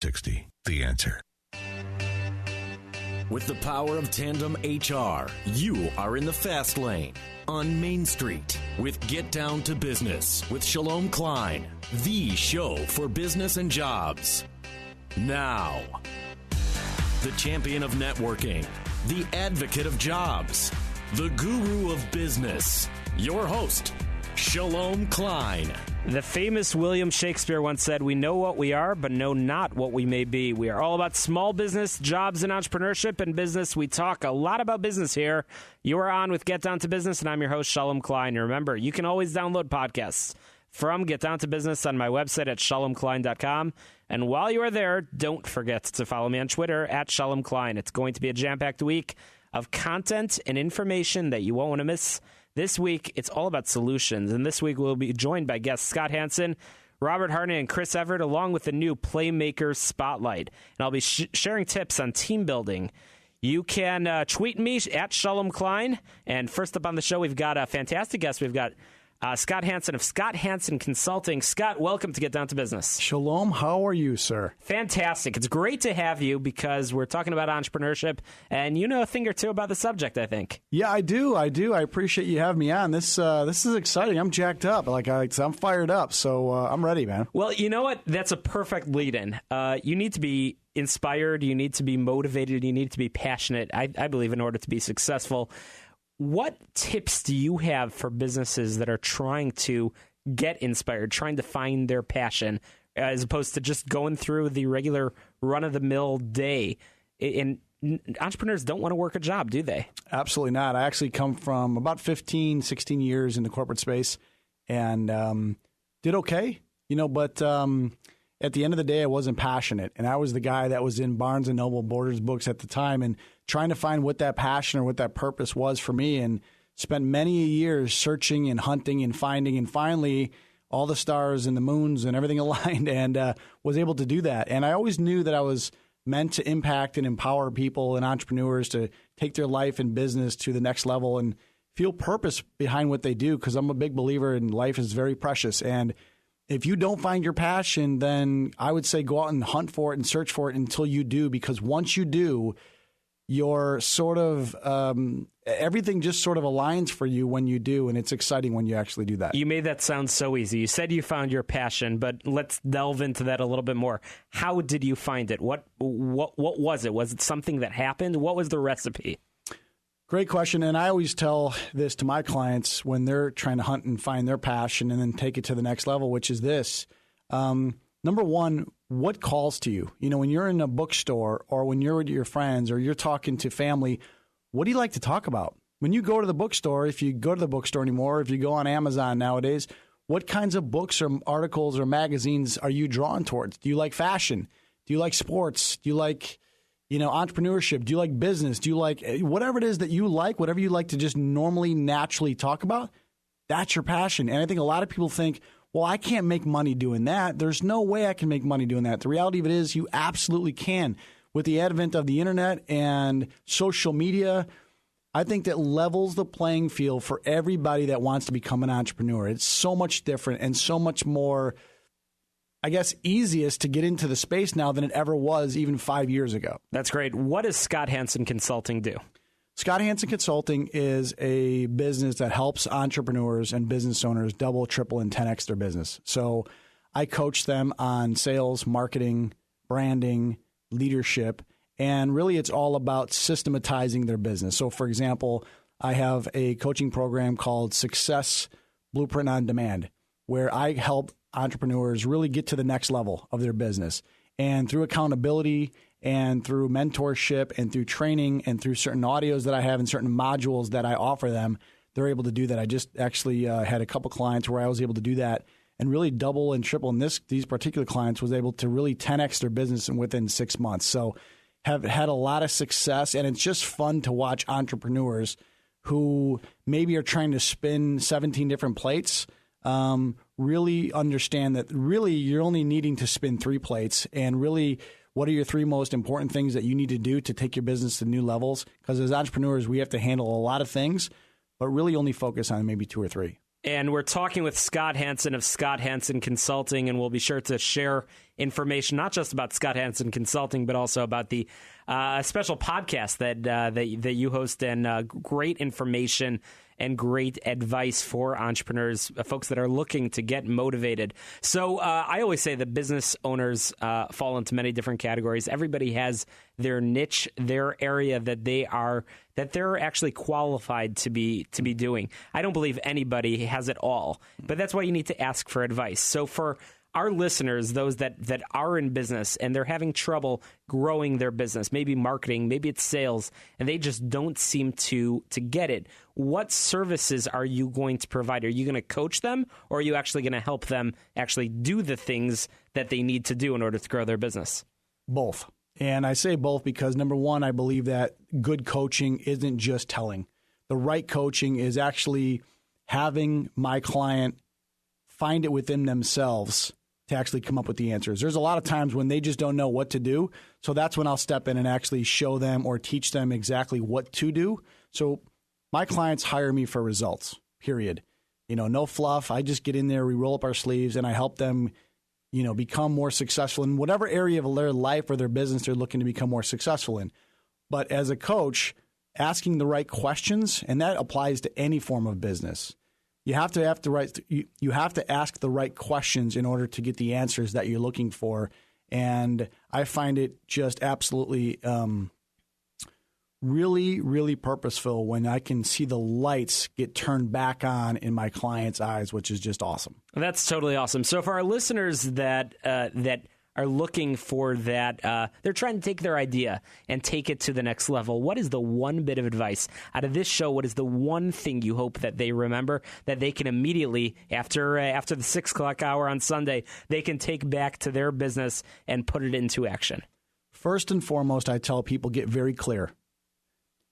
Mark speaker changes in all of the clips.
Speaker 1: 60, The Answer.
Speaker 2: With the power of Tandem HR, you are in the fast lane on Main Street with Get Down to Business with Shalom Klein, the show for business and jobs. Now, the champion of networking, the advocate of jobs, the guru of business, your host, Shalom Klein.
Speaker 3: The famous William Shakespeare once said, "We know what we are, but know not what we may be." We are all about small business, jobs, and entrepreneurship and business. We talk a lot about business here. You are on with Get Down to Business, and I'm your host, Shalom Klein. And remember, you can always download podcasts from Get Down to Business on my website at shalomklein.com. And while you are there, don't forget to follow me on Twitter at Shalom Klein. It's going to be a jam-packed week of content and information that you won't want to miss. This week, it's all about solutions, and this week we'll be joined by guests Scott Hansen, Robert Harney, and Chris Everett, along with the new Playmakers Spotlight. And I'll be sharing tips on team building. You can tweet me at Shalom Klein, and first up on the show, we've got a fantastic guest. We've got Scott Hansen of Scott Hansen Consulting. Scott, welcome to Get Down to Business.
Speaker 4: Shalom, how are you, sir?
Speaker 3: Fantastic. It's great to have you because we're talking about entrepreneurship, and you know a thing or two about the subject, I think.
Speaker 4: Yeah, I do. I appreciate you having me on. This is exciting. I'm jacked up. I'm fired up, so I'm ready, man.
Speaker 3: Well, you know what? That's a perfect lead-in. You need to be inspired. You need to be motivated. You need to be passionate, I believe, in order to be successful. What tips do you have for businesses that are trying to get inspired, trying to find their passion, as opposed to just going through the regular run-of-the-mill day? And entrepreneurs don't want to work a job, do they?
Speaker 4: Absolutely not. I actually come from about 15, 16 years in the corporate space and did okay, but at the end of the day, I wasn't passionate. And I was the guy that was in Barnes & Noble Borders books at the time and trying to find what that passion or what that purpose was for me, and spent many years searching and hunting and finding, and finally all the stars and the moons and everything aligned, and was able to do that. And I always knew that I was meant to impact and empower people and entrepreneurs to take their life and business to the next level and feel purpose behind what they do, because I'm a big believer in life is very precious. And if you don't find your passion, then I would say go out and hunt for it and search for it until you do, because once you do, your sort of everything just sort of aligns for you when you do, and it's exciting when you actually do that.
Speaker 3: You made that sound so easy. You said you found your passion, but let's delve into that a little bit more. How did you find it? What was it? Was it something that happened? What was the recipe?
Speaker 4: Great question, and I always tell this to my clients when they're trying to hunt and find their passion and then take it to the next level, which is this. Number one, what calls to you? When you're in a bookstore or when you're with your friends or you're talking to family, what do you like to talk about? When you go to the bookstore, if you go to the bookstore anymore, if you go on Amazon nowadays, what kinds of books or articles or magazines are you drawn towards? Do you like fashion? Do you like sports? Do you like entrepreneurship? Do you like business? Do you like whatever it is that you like, whatever you like to just normally, naturally talk about? That's your passion. And I think a lot of people think, well, I can't make money doing that. There's no way I can make money doing that. The reality of it is you absolutely can. With the advent of the internet and social media, I think that levels the playing field for everybody that wants to become an entrepreneur. It's so much different and so much more, I guess, easiest to get into the space now than it ever was even 5 years ago.
Speaker 3: That's great. What does Scott Hansen Consulting do?
Speaker 4: Scott Hansen Consulting is a business that helps entrepreneurs and business owners double, triple, and 10x their business. So I coach them on sales, marketing, branding, leadership, and really it's all about systematizing their business. So, for example, I have a coaching program called Success Blueprint on Demand, where I help entrepreneurs really get to the next level of their business. And through accountability and through mentorship and through training and through certain audios that I have and certain modules that I offer them, they're able to do that. I just actually had a couple clients where I was able to do that and really double and triple. And these particular clients was able to really 10x their business within 6 months. So have had a lot of success, and it's just fun to watch entrepreneurs who maybe are trying to spin 17 different plates really understand that really you're only needing to spin 3 plates, and really what are your 3 most important things that you need to do to take your business to new levels? Because as entrepreneurs, we have to handle a lot of things, but really only focus on maybe 2 or 3.
Speaker 3: And we're talking with Scott Hansen of Scott Hansen Consulting, and we'll be sure to share information not just about Scott Hansen Consulting, but also about the special podcast that you host, and great information and great advice for entrepreneurs, folks that are looking to get motivated. So I always say that business owners fall into many different categories. Everybody has their niche, their area that they're actually qualified to be doing. I don't believe anybody has it all, but that's why you need to ask for advice. So for our listeners, those that are in business and they're having trouble growing their business, maybe marketing, maybe it's sales, and they just don't seem to get it, what services are you going to provide? Are you going to coach them, or are you actually going to help them actually do the things that they need to do in order to grow their business?
Speaker 4: Both. And I say both because, number one, I believe that good coaching isn't just telling. The right coaching is actually having my client find it within themselves to actually come up with the answers. There's a lot of times when they just don't know what to do. So that's when I'll step in and actually show them or teach them exactly what to do. So my clients hire me for results, period. No fluff. I just get in there, we roll up our sleeves, and I help them, become more successful in whatever area of their life or their business they're looking to become more successful in. But as a coach, asking the right questions, and that applies to any form of business. You have to ask the right questions in order to get the answers that you're looking for. And I find it just absolutely really, really purposeful when I can see the lights get turned back on in my clients' eyes, which is just awesome.
Speaker 3: That's totally awesome. So for our listeners that are looking for that, they're trying to take their idea and take it to the next level, what is the one bit of advice out of this show? What is the one thing you hope that they remember that they can immediately, after the 6 o'clock hour on Sunday, they can take back to their business and put it into action?
Speaker 4: First and foremost, I tell people, get very clear.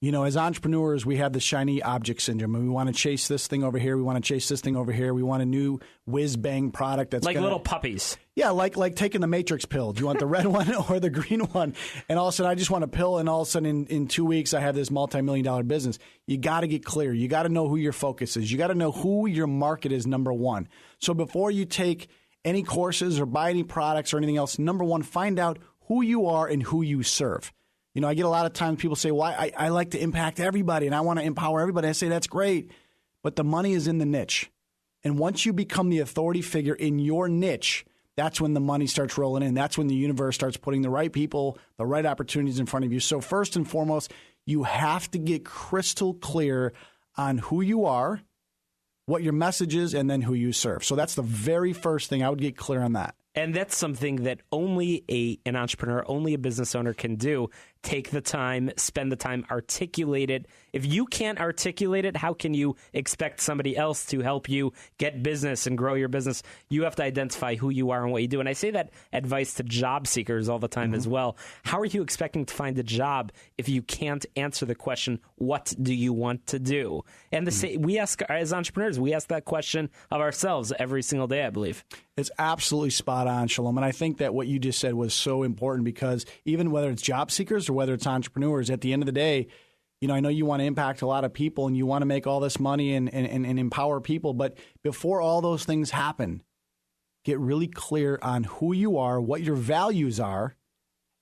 Speaker 4: As entrepreneurs, we have the shiny object syndrome, and we want to chase this thing over here. We want to chase this thing over here. We want a new whiz-bang product that's
Speaker 3: little puppies.
Speaker 4: Yeah, like taking the Matrix pill. Do you want the red one or the green one? And all of a sudden, I just want a pill, and all of a sudden, in 2 weeks, I have this multi-million-dollar business. You got to get clear. You got to know who your focus is. You got to know who your market is, number one. So before you take any courses or buy any products or anything else, number one, find out who you are and who you serve. I get a lot of times people say, well, I like to impact everybody and I want to empower everybody. I say, that's great, but the money is in the niche. And once you become the authority figure in your niche, that's when the money starts rolling in. That's when the universe starts putting the right people, the right opportunities in front of you. So first and foremost, you have to get crystal clear on who you are, what your message is, and then who you serve. So that's the very first thing. I would get clear on that.
Speaker 3: And that's something that only an entrepreneur, only a business owner can do. Take the time, spend the time, articulate it. If you can't articulate it, how can you expect somebody else to help you get business and grow your business? You have to identify who you are and what you do. And I say that advice to job seekers all the time as well. How are you expecting to find a job if you can't answer the question, what do you want to do? And we ask, as entrepreneurs, we ask that question of ourselves every single day, I believe.
Speaker 4: It's absolutely spot on, Shalom. And I think that what you just said was so important because even whether it's job seekers or whether it's entrepreneurs, at the end of the day, I know you want to impact a lot of people and you want to make all this money and empower people. But before all those things happen, get really clear on who you are, what your values are,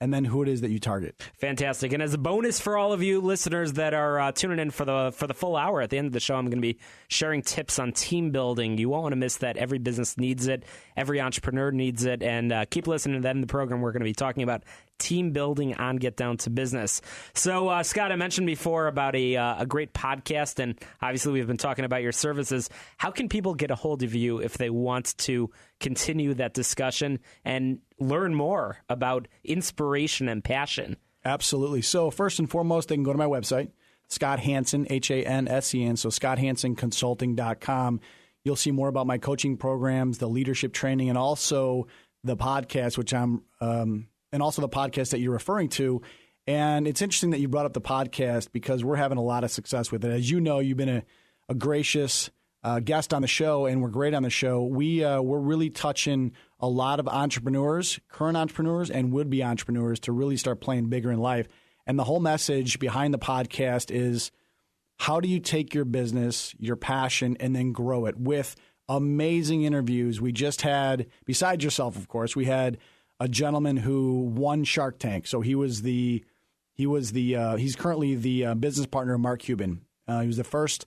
Speaker 4: and then who it is that you target.
Speaker 3: Fantastic. And as a bonus for all of you listeners that are tuning in for the full hour, at the end of the show, I'm going to be sharing tips on team building. You won't want to miss that. Every business needs it. Every entrepreneur needs it. And keep listening to that in the program. We're going to be talking about team building on Get Down to Business. So, Scott, I mentioned before about a great podcast, and obviously we've been talking about your services. How can people get a hold of you if they want to continue that discussion and learn more about inspiration and passion?
Speaker 4: Absolutely. So first and foremost, they can go to my website, Scott Hansen, Hansen, so ScottHansenConsulting.com. You'll see more about my coaching programs, the leadership training, and also the podcast, and also the podcast that you're referring to. And it's interesting that you brought up the podcast because we're having a lot of success with it. As you know, you've been a gracious guest on the show, and we're great on the show. We're really touching a lot of entrepreneurs, current entrepreneurs, and would-be entrepreneurs to really start playing bigger in life. And the whole message behind the podcast is how do you take your business, your passion, and then grow it with amazing interviews. We just had, besides yourself, of course, we had a gentleman who won Shark Tank. So he's currently the business partner of Mark Cuban. He was the first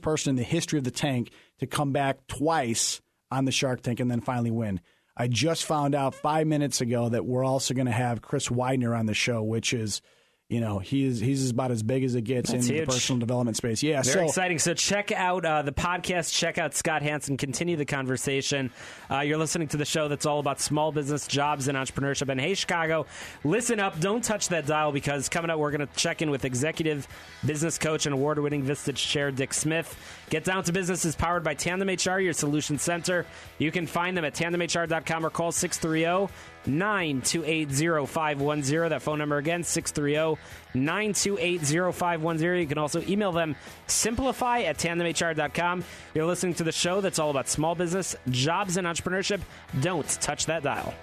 Speaker 4: person in the history of the tank to come back twice on the Shark Tank and then finally win. I just found out 5 minutes ago that we're also going to have Chris Widener on the show, which is, he's about as big as it gets in the personal development space. Yeah,
Speaker 3: very exciting. So check out the podcast. Check out Scott Hansen. Continue the conversation. You're listening to the show that's all about small business, jobs, and entrepreneurship. And hey, Chicago, listen up. Don't touch that dial, because coming up, we're going to check in with executive business coach and award-winning Vistage chair Dick Smith. Get Down to Business is powered by Tandem HR, your solution center. You can find them at tandemhr.com or call 630-928-0510. That phone number again, 630-928-0510. You can also email them, simplify@tandemhr.com. You're listening to the show that's all about small business, jobs, and entrepreneurship. Don't touch that dial.